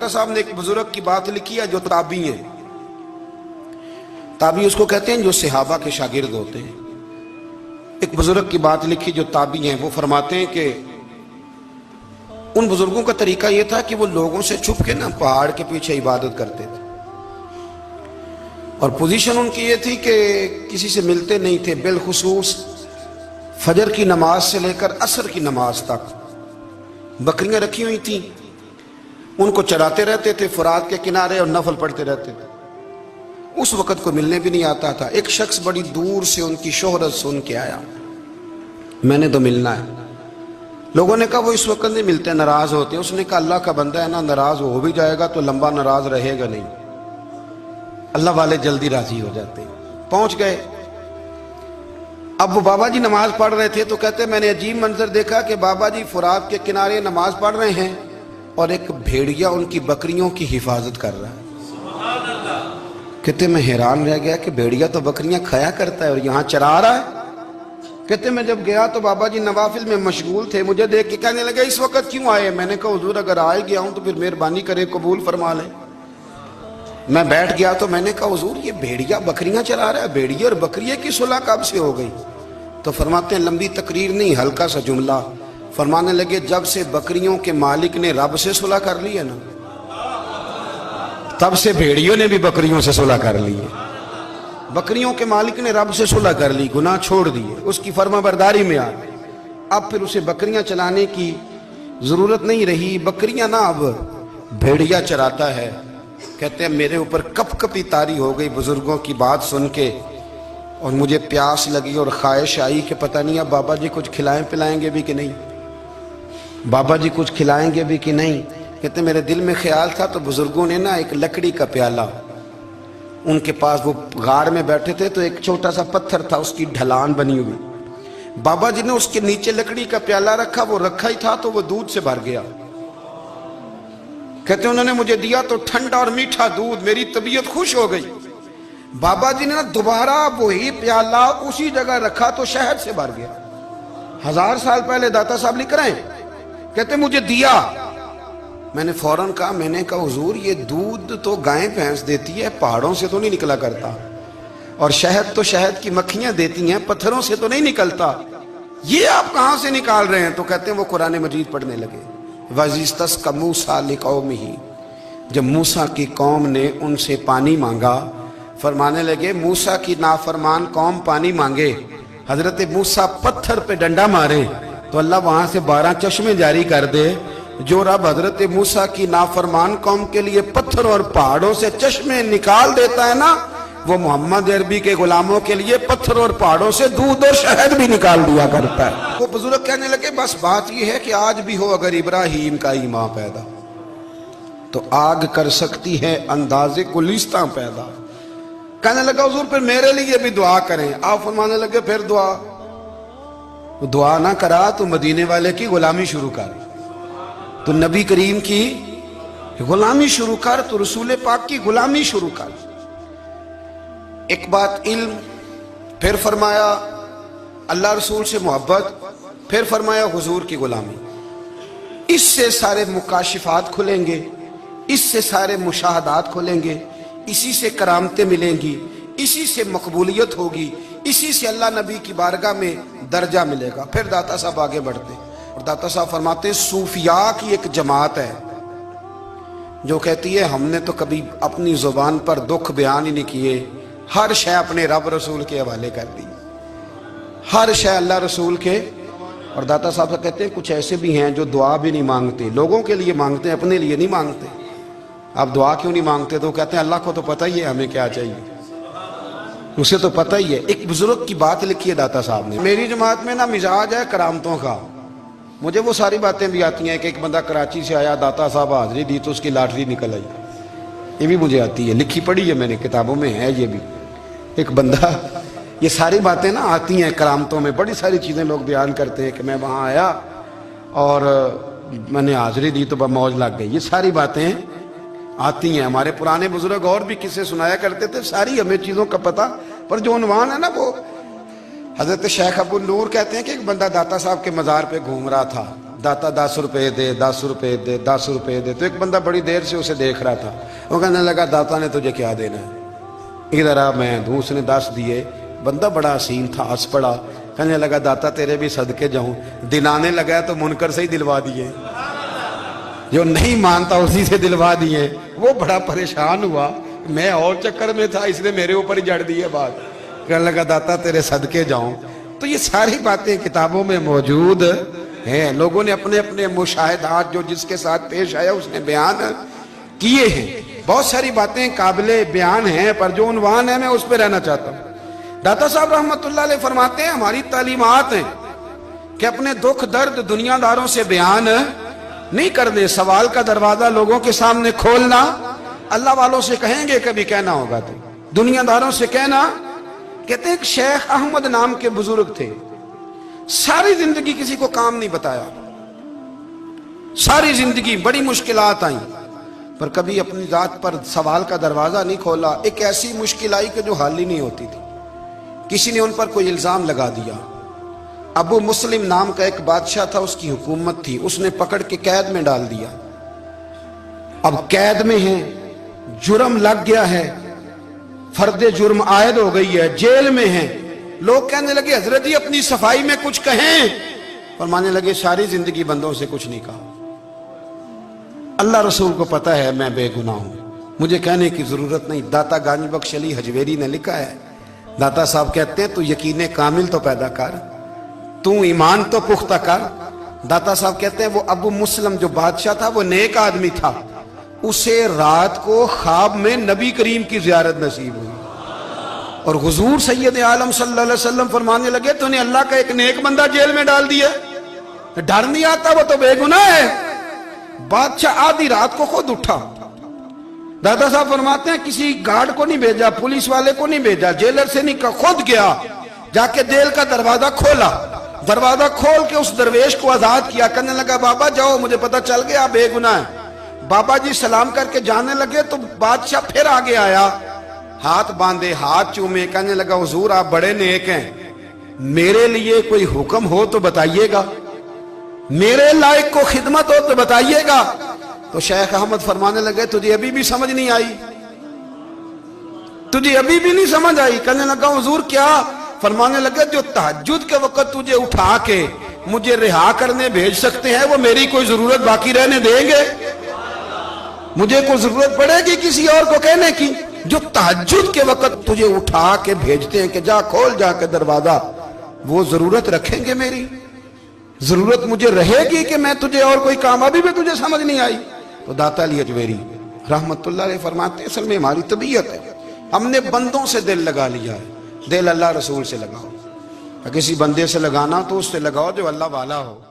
दाता साहब ने एक बुजुर्ग की बात लिखी है जो ताबी है। ताबी उसको कहते हैं जो सहाबा के शागिर्द होते हैं। एक बुजुर्ग की बात लिखी जो ताबी हैं, वो फरमाते हैं कि उन बुजुर्गों का तरीका यह था कि वो लोगों से छुप के ना पहाड़ के पीछे इबादत करते थे, और पोजीशन उनकी ये थी कि किसी से मिलते नहीं थे। बिलखुसूस फजर की नमाज से लेकर असर की नमाज तक बकरियां रखी हुई थी, उनको चराते रहते थे फुरात के किनारे और नफल पढ़ते रहते थे। उस वक्त को मिलने भी नहीं आता था। एक शख्स बड़ी दूर से उनकी शोहरत सुन के आया, मैंने तो मिलना है। लोगों ने कहा वो इस वक्त नहीं मिलते, नाराज होते हैं। उसने कहा अल्लाह का बंदा है ना, नाराज हो भी जाएगा तो लंबा नाराज रहेगा नहीं, अल्लाह वाले जल्दी राजी हो जाते हैं। पहुंच गए। अब वो बाबा जी नमाज पढ़ रहे थे तो कहते मैंने अजीब मंजर देखा कि बाबा जी फुरात के किनारे नमाज पढ़ रहे हैं और एक भेड़िया उनकी बकरियों की हिफाजत कर रहा है। कहते मैं हैरान रह गया कि भेड़िया तो बकरियां खाया करता है और यहाँ चरा रहा है। कहते मैं जब गया तो बाबा जी नवाफिल में मशगूल थे, मुझे देख के कहने लगे इस वक्त क्यों आए। मैंने कहा हुजूर अगर आ गया हूं तो फिर मेहरबानी करे कबूल फरमा ले। मैं बैठ गया तो मैंने कहा हुजूर ये भेड़िया बकरियां चला रहा है, भेड़िया और बकरिया की सुलह कब से हो गई। तो फरमाते हैं लंबी तकरीर नहीं, हल्का सा जुमला। फरमाने लगे जब से बकरियों के मालिक ने रब से सुलह कर ली है ना, तब से भेड़ियों ने भी बकरियों से सुलह कर ली है। बकरियों के मालिक ने रब से सुलह कर ली, गुनाह छोड़ दिए, उसकी फर्माबरदारी में आ गए। अब फिर उसे बकरियां चलाने की जरूरत नहीं रही। बकरियां ना अब भेड़िया चराता है। कहते हैं मेरे ऊपर कपकपी तारी हो गई बुजुर्गों की बात सुन के, और मुझे प्यास लगी और ख्वाहिश आई कि पता नहीं अब बाबा जी कुछ खिलाएं पिलाएंगे भी कि नहीं, बाबा जी कुछ खिलाएंगे भी कि नहीं। कहते मेरे दिल में ख्याल था तो बुजुर्गों ने ना एक लकड़ी का प्याला, उनके पास वो गाड़ में बैठे थे तो एक छोटा सा पत्थर था, उसकी ढलान बनी हुई, बाबा जी ने उसके नीचे लकड़ी का प्याला रखा। वो रखा ही था तो वो दूध से भर गया। कहते उन्होंने मुझे दिया तो ठंडा और मीठा दूध, मेरी तबीयत खुश हो गई। बाबा जी ने ना दोबारा वही प्याला उसी जगह रखा तो शहद से भर गया। 1000 साल पहले दाता साहब लिख रहे हैं। कहते मुझे दिया, मैंने फौरन कहा, मैंने कहा हुजूर ये दूध तो गाय भैंस देती है, पहाड़ों से तो नहीं निकला करता, और शहद तो शहद की मक्खियां देती हैं, पत्थरों से तो नहीं निकलता, ये आप कहां से निकाल रहे हैं। तो कहते हैं वो कुरान मजीद पढ़ने लगे। वज़िस्तस्क़ा मूसा लिक़ौमिही, जब मूसा की कौम ने उनसे पानी मांगा, फरमाने लगे मूसा की नाफरमान कौम पानी मांगे, हजरत मूसा पत्थर पे डंडा मारे तो अल्लाह वहां से 12 चश्मे जारी कर दे। जो रब हजरत मूसा की नाफरमान कौम के लिए पत्थर और पहाड़ों से चश्मे निकाल देता है ना, वो मोहम्मद अरबी के गुलामों के लिए पत्थर और पहाड़ों से दूध और शहद भी निकाल दिया करता है। वो बुजुर्ग कहने लगे बस बात यह है कि आज भी हो अगर इब्राहीम का ईमान पैदा तो आग कर सकती है अंदाजे गुलिस्तां पैदा। कहने लगा हुजूर फिर मेरे लिए भी दुआ करें। आप फरमाने लगे फिर दुआ ना करा तो मदीने वाले की गुलामी शुरू कर, तो नबी करीम की गुलामी शुरू कर, तो रसूल पाक की गुलामी शुरू कर। एक बात इल्म, फिर फरमाया अल्लाह रसूल से मोहब्बत, फिर फरमाया हुजूर की गुलामी। इससे सारे मुकाशिफात खुलेंगे, इससे सारे मुशाहदात खुलेंगे, इसी से करामतें मिलेंगी, इसी से मकबूलियत होगी, इसी से अल्लाह नबी की बारगाह में दर्जा मिलेगा। फिर दाता साहब आगे बढ़ते और दाता साहब फरमाते सूफिया की एक जमात है जो कहती है हमने तो कभी अपनी जुबान पर दुख बयान ही नहीं किए, हर शय अपने रब रसूल के हवाले कर दी, हर शय अल्लाह रसूल के। और दाता साहब कहते हैं कुछ ऐसे भी हैं जो दुआ भी नहीं मांगते, लोगों के लिए मांगते हैं, अपने लिए नहीं मांगते। आप दुआ क्यों नहीं मांगते? तो कहते हैं अल्लाह को तो पता ही है हमें क्या चाहिए, उसे तो पता ही है। एक बुजुर्ग की बात लिखी है दाता साहब ने, मेरी जमात में ना मिजाज है करामतों का, मुझे वो सारी बातें भी आती हैं कि एक बंदा कराची से आया, दाता साहब हाजिरी दी तो उसकी लॉटरी निकल आई, ये भी मुझे आती है, लिखी पढ़ी है मैंने, किताबों में है ये भी। एक बंदा, ये सारी बातें ना आती हैं करामतों में, बड़ी सारी चीज़ें लोग बयान करते हैं कि मैं वहाँ आया और मैंने हाजिरी दी तो मौज लग गई, ये सारी बातें आती हैं। हमारे पुराने बुजुर्ग और भी किस्से सुनाया करते थे, सारी हमें चीज़ों का पता, पर जो उन्वान है ना वो हजरत शेख अबू नूर कहते हैं कि एक बंदा दाता साहब के मज़ार पे घूम रहा था, दाता 10 रुपए दे, 10 रुपए दे, 10 रुपए दे। तो एक बंदा बड़ी देर से उसे देख रहा था। वो कहने लगा दाता ने तुझे क्या देना है, इधर आ मैं दूं। उसने 10 दिए। बंदा बड़ा हसीन था, हंस पड़ा। कहने लगा दाता तेरे भी सदके जाऊं। दिन आने लगा तो मुनकर से ही दिलवा दिए, जो नहीं मानता उसी से दिलवा दिए। वो बड़ा परेशान हुआ, मैं और चक्कर में था, इसने मेरे ऊपर ही जड़ दी है बात। कहने लगा दाता तेरे सदके जाऊं। तो ये सारी बातें किताबों में मौजूद हैं। लोगों ने अपने अपने मुशाहिदात जो जिसके साथ पेश आया उसने बयान किए हैं। बहुत सारी बातें काबिले बयान हैं, पर जो उन्वान है मैं उस पर रहना चाहता हूँ। दाता साहब रहमतुल्लाह अलैह फरमाते हैं हमारी तालीमात हैं कि अपने दुख दर्द दुनियादारों से बयान नहीं करने, सवाल का दरवाजा लोगों के सामने खोलना। अल्लाह वालों से कहेंगे कभी कहना होगा तो दुनियादारों से कहना। कहते हैं शेख अहमद नाम के बुजुर्ग थे, सारी जिंदगी किसी को काम नहीं बताया, सारी जिंदगी बड़ी मुश्किलात आई, पर कभी अपनी जात पर सवाल का दरवाजा नहीं खोला। एक ऐसी मुश्किल आई कि जो हल ही नहीं होती थी। किसी ने उन पर कोई इल्जाम लगा दिया। अबू मुस्लिम नाम का एक बादशाह था, उसकी हुकूमत थी, उसने पकड़ के कैद में डाल दिया। अब कैद में है, जुर्म लग गया है, फर्दे जुर्म आयद हो गई है, जेल में है। लोग कहने लगे हजरत जी अपनी सफाई में कुछ कहें, और मानने लगे सारी जिंदगी बंदों से कुछ नहीं कहा। अल्लाह रसूल को पता है मैं बेगुनाह हूं, मुझे कहने की जरूरत नहीं। दाता गानी बख्श अली हजवेरी ने लिखा है, दाता साहब कहते हैं तू यकीन कामिल तो पैदा कर, तू ईमान तो पुख्ता कर। दाता साहब कहते हैं वो अबू मुस्लिम जो बादशाह था वो नेक आदमी था, उसे रात को ख्वाब में नबी करीम की जियारत नसीब हुई, और हुजूर सैयद आलम सल्लल्लाहु अलैहि वसल्लम फरमाने लगे तूने अल्लाह का एक नेक बंदा जेल में डाल दिया, डर नहीं आता, वो तो बेगुनाह है। बादशाह आधी रात को खुद उठा। दादा साहब फरमाते हैं किसी गार्ड को नहीं भेजा, पुलिस वाले को नहीं भेजा, जेलर से नहीं कहा, खुद गया, जाके जेल का दरवाजा खोला। दरवाजा खोल के उस दरवेश को आजाद किया। कहने लगा बाबा जाओ, मुझे पता चल गया आप बेगुनाह है। बाबा जी सलाम करके जाने लगे तो बादशाह फिर आगे आया, हाथ बांधे, हाथ चूमे। कहने लगा हुजूर आप बड़े नेक हैं, मेरे लिए कोई हुक्म हो तो बताइएगा, मेरे लायक को खिदमत हो तो बताइएगा। तो शेख अहमद फरमाने लगे तुझे अभी भी समझ नहीं आई, तुझे अभी भी नहीं समझ आई। कहने लगा हुजूर क्या? फरमाने लगे जो तहज्जुद के वक्त तुझे उठा के मुझे रिहा करने भेज सकते हैं वो मेरी कोई जरूरत बाकी रहने देंगे? मुझे कोई जरूरत पड़ेगी किसी और को कहने की? जो तहज्जुद के वक्त तुझे उठा के भेजते हैं कि जा खोल जाके दरवाजा, वो जरूरत रखेंगे? मेरी जरूरत मुझे रहेगी कि मैं तुझे और कोई काम? अभी भी तुझे समझ नहीं आई? तो दाता अली अजमेरी रहमतुल्लाह अलैह फरमाते असल में हमारी तबीयत है, हमने बंदों से दिल लगा लिया है। दिल अल्लाह रसूल से लगाओ, किसी बंदे से लगाना तो उससे लगाओ जो अल्लाह वाला हो।